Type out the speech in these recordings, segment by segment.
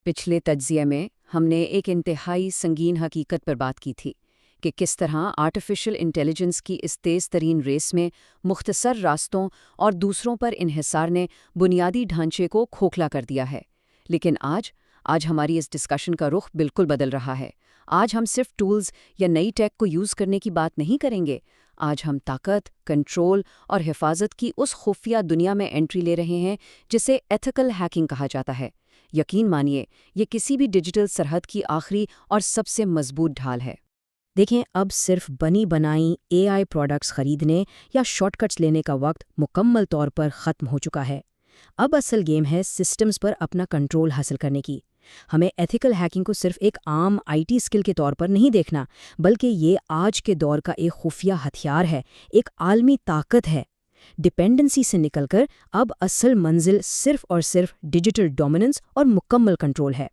पिछले तज्ज़िये में हमने एक इंतहाई संगीन हकीकत पर बात की थी कि किस तरह आर्टिफिशियल इंटेलिजेंस की इस तेज़ तरीन रेस में मुख्तसर रास्तों और दूसरों पर इन्हिसार ने बुनियादी ढांचे को खोखला कर दिया है। लेकिन आज हमारी इस डिस्कशन का रुख बिल्कुल बदल रहा है। आज हम सिर्फ टूल्स या नई टेक को यूज़ करने की बात नहीं करेंगे। आज हम ताकत, कंट्रोल और हिफाजत की उस खुफिया दुनिया में एंट्री ले रहे हैं जिसे एथिकल हैकिंग कहा जाता है। यकीन मानिए, ये किसी भी डिजिटल सरहद की आखिरी और सबसे मजबूत ढाल है। देखें, अब सिर्फ बनी बनाई एआई प्रोडक्ट्स खरीदने या शॉर्टकट्स लेने का वक्त मुकम्मल तौर पर ख़त्म हो चुका है। अब असल गेम है सिस्टम्स पर अपना कंट्रोल हासिल करने की। हमें एथिकल हैकिंग को सिर्फ एक आम आईटी स्किल के तौर पर नहीं देखना, बल्कि ये आज के दौर का एक खुफिया हथियार है, एक आलमी ताकत है। डिपेंडेंसी से निकलकर अब असल मंजिल सिर्फ और सिर्फ डिजिटल डोमिनेंस और मुकम्मल कंट्रोल है।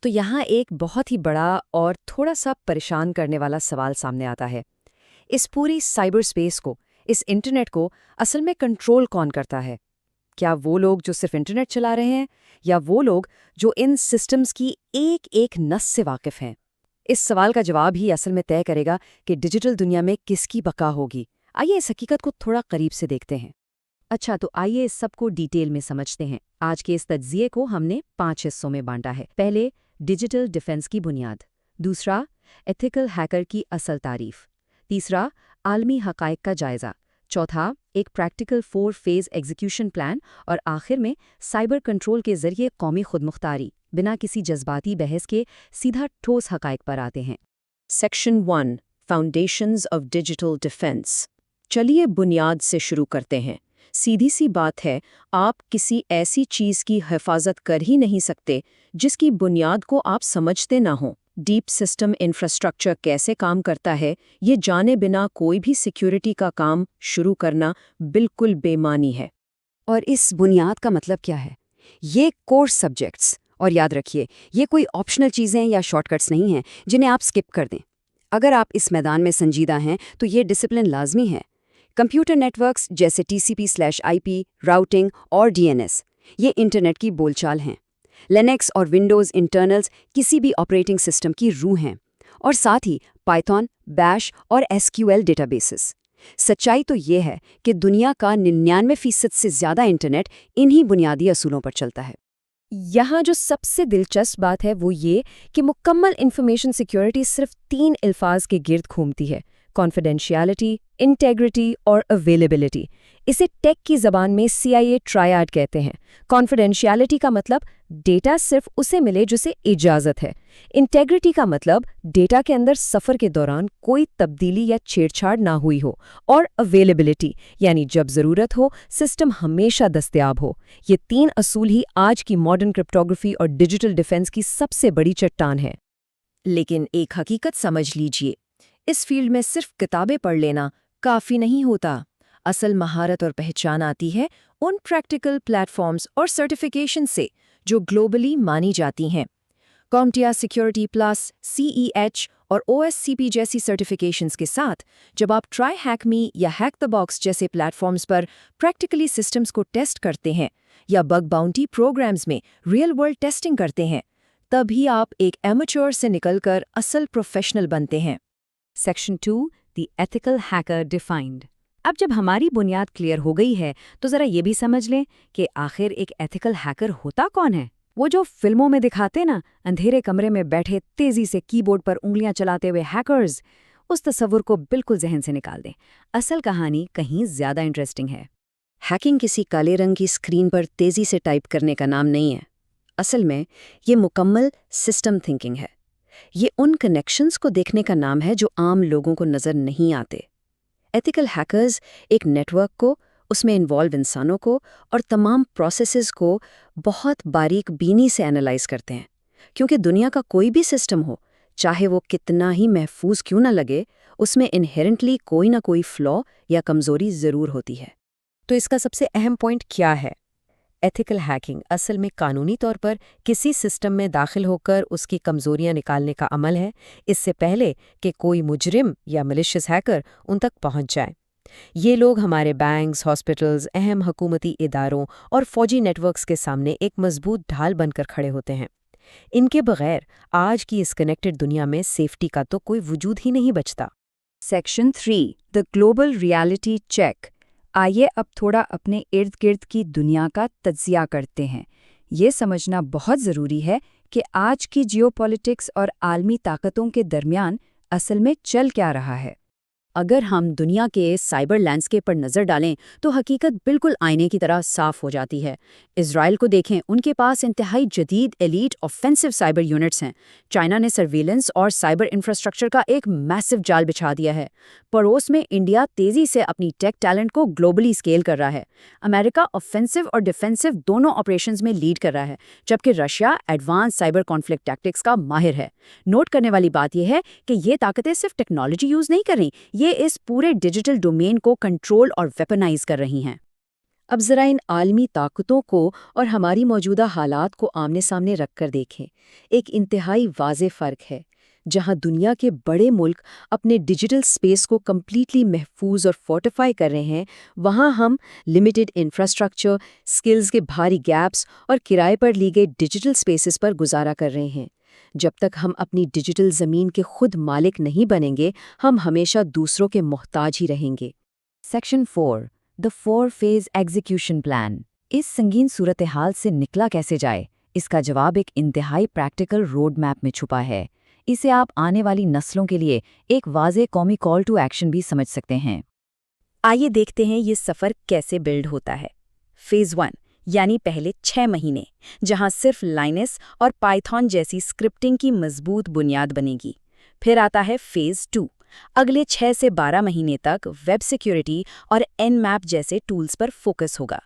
तो यहाँ एक बहुत ही बड़ा और थोड़ा सा परेशान करने वाला सवाल सामने आता है। इस पूरी साइबर स्पेस को, इस इंटरनेट को असल में कंट्रोल कौन करता है? क्या वो लोग जो सिर्फ इंटरनेट चला रहे हैं, या वो लोग जो इन सिस्टम्स की एक एक नस से वाकिफ हैं? इस सवाल का जवाब ही असल में तय करेगा कि डिजिटल दुनिया में किसकी बका होगी। आइए इस हकीकत को थोड़ा करीब से देखते हैं। अच्छा, तो आइए इस सब को डिटेल में समझते हैं। आज के इस तज्ज़िये को हमने 5 हिस्सों में बांटा है। पहले, डिजिटल डिफेंस की बुनियाद। दूसरा, एथिकल हैकर की असल तारीफ। तीसरा, आलमी हक़ाइक़ का जायज़ा। चौथा, एक प्रैक्टिकल 4 फेज़ एग्जीक्यूशन प्लान। और आखिर में साइबर कंट्रोल के ज़रिए कौमी खुदमुख्तारी, बिना किसी जज्बाती बहस के सीधा ठोस हक़ाइक़ पर आते हैं। Section 1, foundations of digital defence. चलिए बुनियाद से शुरू करते हैं। सीधी सी बात है, आप किसी ऐसी चीज़ की हिफाजत कर ही नहीं सकते जिसकी बुनियाद को आप समझते ना हों। डीप सिस्टम इंफ्रास्ट्रक्चर कैसे काम करता है, ये जाने बिना कोई भी सिक्योरिटी का काम शुरू करना बिल्कुल बेमानी है। और इस बुनियाद का मतलब क्या है? ये कोर्स सब्जेक्ट्स, और याद रखिए, ये कोई ऑप्शनल चीज़ें या शॉर्टकट्स नहीं हैं जिन्हें आप स्किप कर दें। अगर आप इस मैदान में संजीदा हैं तो ये डिसिप्लिन लाजमी है। कंप्यूटर नेटवर्क्स जैसे TCP/IP, राउटिंग और DNS, ये इंटरनेट की बोलचाल हैं। लिनक्स और विंडोज़ इंटरनल्स किसी भी ऑपरेटिंग सिस्टम की रूह हैं। और साथ ही पाइथन, बैश और SQL डेटाबेसेस। सच्चाई तो ये है कि दुनिया का 99% से ज़्यादा इंटरनेट इन्हीं बुनियादी असूलों पर चलता है। यहाँ जो सबसे दिलचस्प बात है वो ये कि मुकम्मल इंफॉर्मेशन सिक्योरिटी सिर्फ 3 अल्फाज के गिर्द घूमती है: कॉन्फिडेंशियलिटी, इंटेग्रिटी और अवेलेबिलिटी। इसे टेक की ज़बान में CIA ट्रायड कहते हैं। कॉन्फिडेंशियलिटी का मतलब डेटा सिर्फ उसे मिले जिसे इजाज़त है। इंटेग्रिटी का मतलब डेटा के अंदर सफ़र के दौरान कोई तब्दीली या छेड़छाड़ ना हुई हो। और अवेलेबिलिटी यानी जब ज़रूरत हो सिस्टम हमेशा दस्तयाब हो। ये 3 असूल ही आज की मॉडर्न क्रिप्टोग्राफी और डिजिटल डिफेंस की सबसे बड़ी चट्टान है। लेकिन एक हकीकत समझ लीजिए, इस फील्ड में सिर्फ किताबें पढ़ लेना काफ़ी नहीं होता। असल महारत और पहचान आती है उन प्रैक्टिकल प्लेटफॉर्म्स और सर्टिफिकेशन से जो ग्लोबली मानी जाती हैं। CompTIA सिक्योरिटी प्लस, CEH और OSCP जैसी सर्टिफिकेशंस के साथ जब आप ट्राई हैक मी या हैक द बॉक्स जैसे प्लेटफॉर्म्स पर प्रैक्टिकली सिस्टम्स को टेस्ट करते हैं, या बग बाउंटी प्रोग्राम्स में रियल वर्ल्ड टेस्टिंग करते हैं, तभी आप एक एमेच्योर से निकलकर असल प्रोफेशनल बनते हैं। Section 2, the ethical hacker defined. अब जब हमारी बुनियाद क्लियर हो गई है तो ज़रा ये भी समझ लें कि आखिर एक एथिकल हैकर होता कौन है। वो जो फिल्मों में दिखाते ना, अंधेरे कमरे में बैठे तेज़ी से कीबोर्ड पर उंगलियां चलाते हुए हैकर्स, उस तस्वुर को बिल्कुल जहन से निकाल दें। असल कहानी कहीं ज़्यादा इंटरेस्टिंग है। हैकिंग किसी काले रंग की स्क्रीन पर तेज़ी से टाइप करने का नाम नहीं है। असल में ये मुकम्मल सिस्टम थिंकिंग है। ये उन कनेक्शंस को देखने का नाम है जो आम लोगों को नज़र नहीं आते। एथिकल हैकर्स एक नेटवर्क को, उसमें इन्वॉल्व इंसानों को और तमाम प्रोसेसेस को बहुत बारीक बीनी से एनालाइज करते हैं। क्योंकि दुनिया का कोई भी सिस्टम हो, चाहे वो कितना ही महफूज क्यों ना लगे, उसमें इनहेरेंटली कोई ना कोई फ्लॉ या कमज़ोरी ज़रूर होती है। तो इसका सबसे अहम पॉइंट क्या है? एथिकल हैकिंग असल में कानूनी तौर पर किसी सिस्टम में दाखिल होकर उसकी कमज़ोरियां निकालने का अमल है, इससे पहले कि कोई मुजरिम या मलिशियस हैकर उन तक पहुंच जाए। ये लोग हमारे बैंक्स, हॉस्पिटल्स, अहम हुकूमती इदारों और फौजी नेटवर्क्स के सामने एक मजबूत ढाल बनकर खड़े होते हैं। ان کے بغیر آج کی اس کنیکٹڈ دنیا میں سیفٹی کا تو کوئی وجود ہی نہیں بچتا۔ Section 3 the global reality check. آئیے اب تھوڑا اپنے ارد گرد کی دنیا کا تجزیہ کرتے ہیں۔ یہ سمجھنا بہت ضروری ہے کہ آج کی جیو پولیٹکس اور عالمی طاقتوں کے درمیان اصل میں چل کیا رہا ہے۔ اگر ہم دنیا کے سائبر لینڈسکیپ پر نظر ڈالیں تو حقیقت بالکل آئینے کی طرح صاف ہو جاتی ہے۔ اسرائیل کو دیکھیں، ان کے پاس انتہائی جدید ایلیٹ آفینسو سائبر یونٹس ہیں۔ چائنا نے سرویلنس اور سائبر انفراسٹرکچر کا ایک میسو جال بچھا دیا ہے۔ پڑوس میں انڈیا تیزی سے اپنی ٹیک ٹیلنٹ کو گلوبلی اسکیل کر رہا ہے۔ امریکہ آفینسو اور ڈیفینسو دونوں آپریشنز میں لیڈ کر رہا ہے، جبکہ Russia advance cyber conflict tactics کا ماہر ہے۔ نوٹ کرنے والی بات یہ ہے کہ یہ طاقتیں صرف ٹیکنالوجی یوز نہیں کر رہی، یہ اس پورے ڈیجیٹل ڈومین کو کنٹرول اور ویپنائز کر رہی ہیں۔ اب ذرا ان عالمی طاقتوں کو اور ہماری موجودہ حالات کو آمنے سامنے رکھ کر دیکھیں۔ ایک انتہائی واضح فرق ہے۔ جہاں دنیا کے بڑے ملک اپنے ڈیجیٹل سپیس کو کمپلیٹلی محفوظ اور فورٹیفائی کر رہے ہیں، وہاں ہم لمیٹڈ انفراسٹرکچر، سکلز کے بھاری گیپس اور کرائے پر لی گئی ڈیجیٹل سپیسز پر گزارا کر رہے ہیں۔ جب تک ہم اپنی ڈیجیٹل زمین کے خود مالک نہیں بنیں گے، ہم ہمیشہ دوسروں کے محتاج ہی رہیں گے۔ سیکشن 4 دا 4 فیز ایگزیکیوشن پلان۔ اس سنگین صورتحال سے نکلا کیسے جائے؟ اس کا جواب ایک انتہائی پریکٹیکل روڈ میپ میں چھپا ہے۔ اسے آپ آنے والی نسلوں کے لیے ایک واضح قومی کال ٹو ایکشن بھی سمجھ سکتے ہیں۔ آئیے دیکھتے ہیں یہ سفر کیسے بلڈ ہوتا ہے۔ فیز 1 یعنی پہلے 6 مہینے، جہاں صرف لائنس اور پائتھون جیسی اسکرپٹنگ کی مضبوط بنیاد بنے گی۔ پھر آتا ہے فیز 2، اگلے 6 سے 12 مہینے تک ویب سیکیورٹی اور این میپ جیسے ٹولز پر فوکس ہوگا۔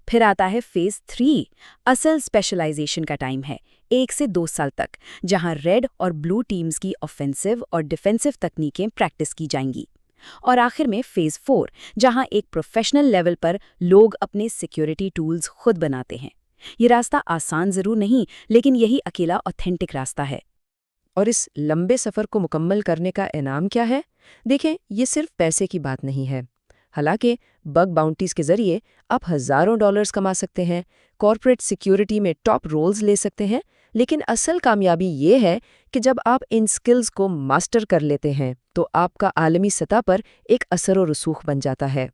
پھر آتا ہے فیز 3، اصل اسپیشلائزیشن کا ٹائم ہے، 1 سے 2 سال تک، جہاں ریڈ اور بلو ٹیمز کی آفینسو اور ڈیفینسو تکنیکیں پریکٹس کی جائیں گی۔ اور آخر میں فیز 4، جہاں ایک پروفیشنل لیول پر لوگ اپنے سیکیورٹی ٹولز خود بناتے ہیں۔ یہ راستہ آسان ضرور نہیں، لیکن یہی اکیلا آتھینٹک راستہ ہے۔ اور اس لمبے سفر کو مکمل کرنے کا انعام کیا ہے؟ دیکھیں، یہ صرف پیسے کی بات نہیں ہے۔ حالانکہ بگ باؤنٹیز کے ذریعے آپ ہزاروں ڈالرز کما سکتے ہیں، کارپوریٹ سیکیورٹی میں ٹاپ رولز لے سکتے ہیں، لیکن اصل کامیابی یہ ہے کہ جب آپ ان سکلز کو ماسٹر کر لیتے ہیں تو آپ کا عالمی سطح پر ایک اثر و رسوخ بن جاتا ہے۔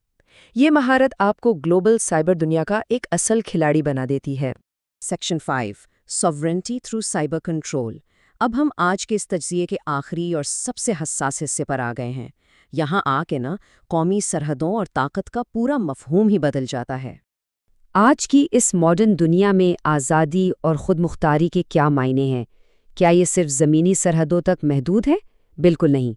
یہ مہارت آپ کو گلوبل سائبر دنیا کا ایک اصل کھلاڑی بنا دیتی ہے۔ Section 5 sovereignty through cyber control. اب ہم آج کے اس تجزیے کے آخری اور سب سے حساس حصے پر آ گئے ہیں۔ یہاں آ کے قومی سرحدوں اور طاقت کا پورا مفہوم ہی بدل جاتا ہے۔ آج کی اس ماڈرن دنیا میں آزادی اور خود مختاری کے کیا معنی ہیں؟ کیا یہ صرف زمینی سرحدوں تک محدود ہے؟ بالکل نہیں۔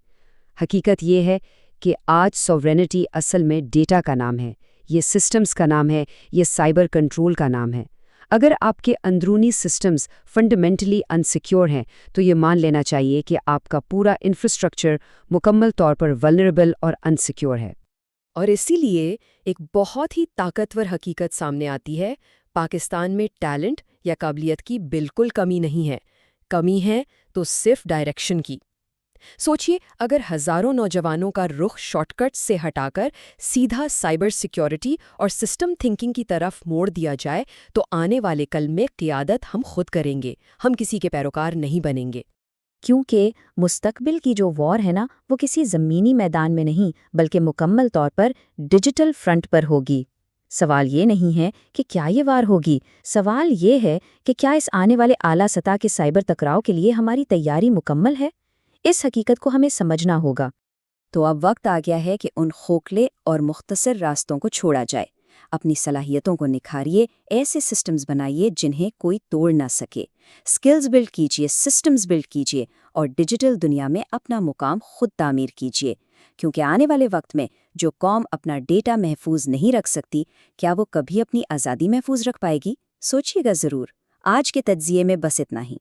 حقیقت یہ ہے کہ آج سوورینٹی اصل میں ڈیٹا کا نام ہے، یہ سسٹمز کا نام ہے، یہ سائبر کنٹرول کا نام ہے۔ اگر آپ کے اندرونی سسٹمز فنڈامنٹلی انسیکیور ہیں تو یہ مان لینا چاہیے کہ آپ کا پورا انفراسٹرکچر مکمل طور پر ولنریبل اور انسیکیور ہے۔ اور اسی لیے ایک بہت ہی طاقتور حقیقت سامنے آتی ہے، پاکستان میں ٹیلنٹ یا قابلیت کی بالکل کمی نہیں ہے، کمی ہے تو صرف ڈائریکشن کی۔ سوچئے، اگر ہزاروں نوجوانوں کا رخ شارٹ کٹ سے ہٹا کر سیدھا سائبر سیکیورٹی اور سسٹم تھنکنگ کی طرف موڑ دیا جائے تو آنے والے کل میں قیادت ہم خود کریں گے، ہم کسی کے پیروکار نہیں بنیں گے۔ کیونکہ مستقبل کی جو وار ہے وہ کسی زمینی میدان میں نہیں بلکہ مکمل طور پر ڈیجیٹل فرنٹ پر ہوگی۔ سوال یہ نہیں ہے کہ کیا یہ وار ہوگی، سوال یہ ہے کہ کیا اس آنے والے اعلیٰ سطح کے سائبر ٹکراؤ کے لیے ہماری تیاری مکمل ہے۔ اس حقیقت کو ہمیں سمجھنا ہوگا۔ تو اب وقت آ گیا ہے کہ ان کھوکھلے اور مختصر راستوں کو چھوڑا جائے۔ اپنی صلاحیتوں کو نکھاریے، ایسے سسٹمز بنائیے جنہیں کوئی توڑ نہ سکے۔ سکلز بلڈ کیجیے، سسٹمز بلڈ کیجیے اور ڈیجیٹل دنیا میں اپنا مقام خود تعمیر کیجیے، کیونکہ آنے والے وقت میں جو قوم اپنا ڈیٹا محفوظ نہیں رکھ سکتی، کیا وہ کبھی اپنی آزادی محفوظ رکھ پائے گی؟ سوچیے گا ضرور۔ آج کے تجزیے میں بس اتنا ہی۔